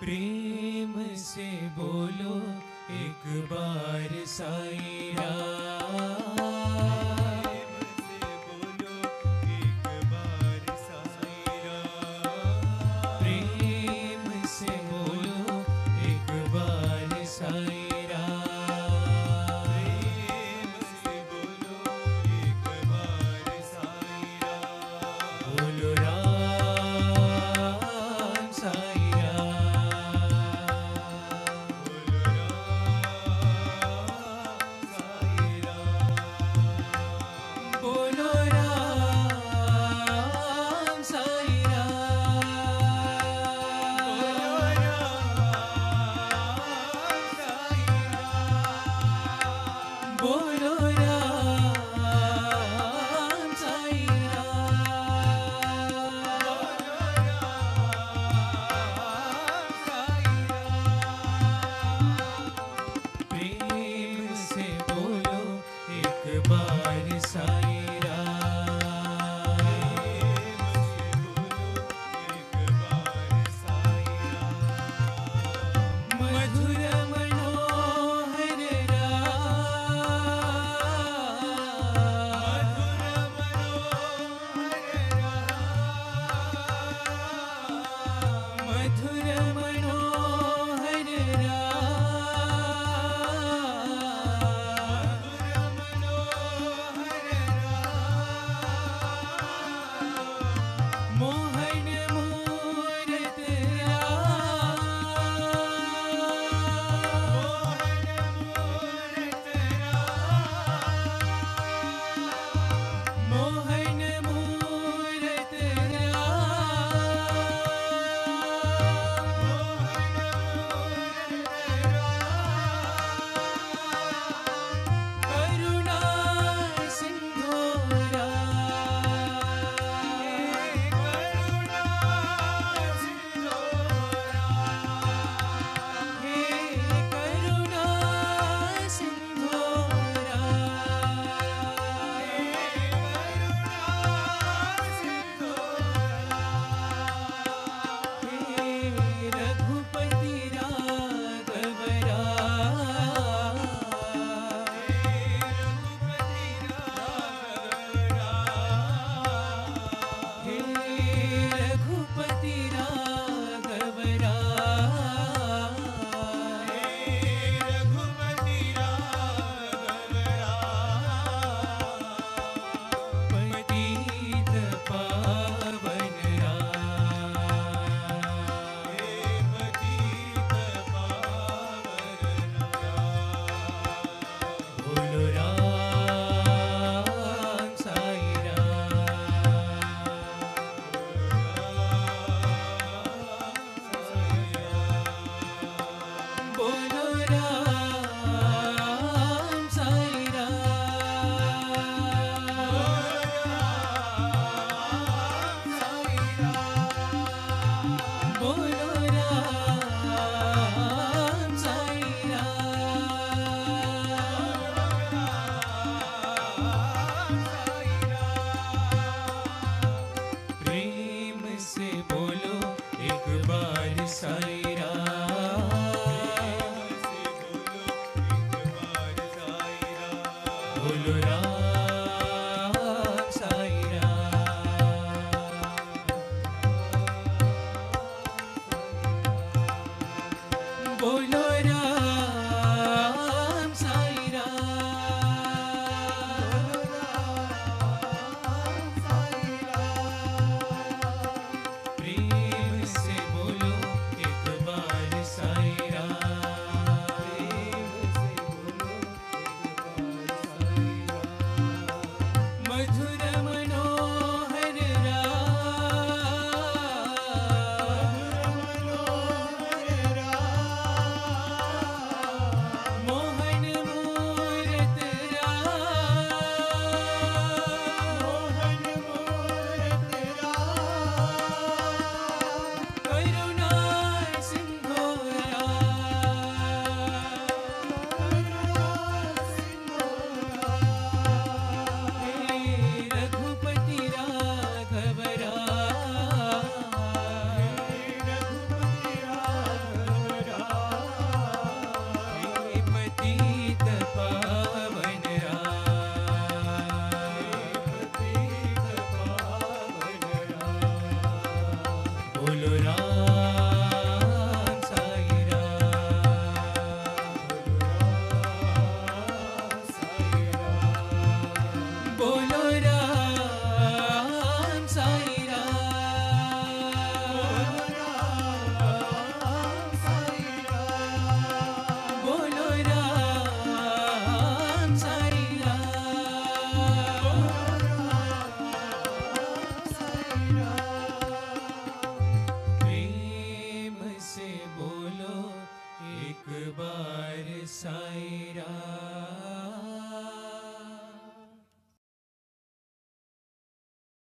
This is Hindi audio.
प्रेम से बोलो एक बार साईं राम। प्रेम से बोलो एक बार साईं राम। प्रेम से बोलो एक बार साईं राम। बोलो राम साईं राम। बोलो राम साईं राम। बोलो राम साईं राम। प्रेम से बोलो एक बार साईं राम। मधुर मनोहर मधुर मनोहर मोहन मूरत मोहन मूरत करुणा सिंधो हे करुणा सिंधो हे रघुपति राघव हे रघुपति राघव पतित पावन बोलो राम साईं राम। बोलो राम साईं राम। बोलो राम साईं राम। प्रेम से बोलो एक बार साईं राम। बोलो राम साईं राम। बोलो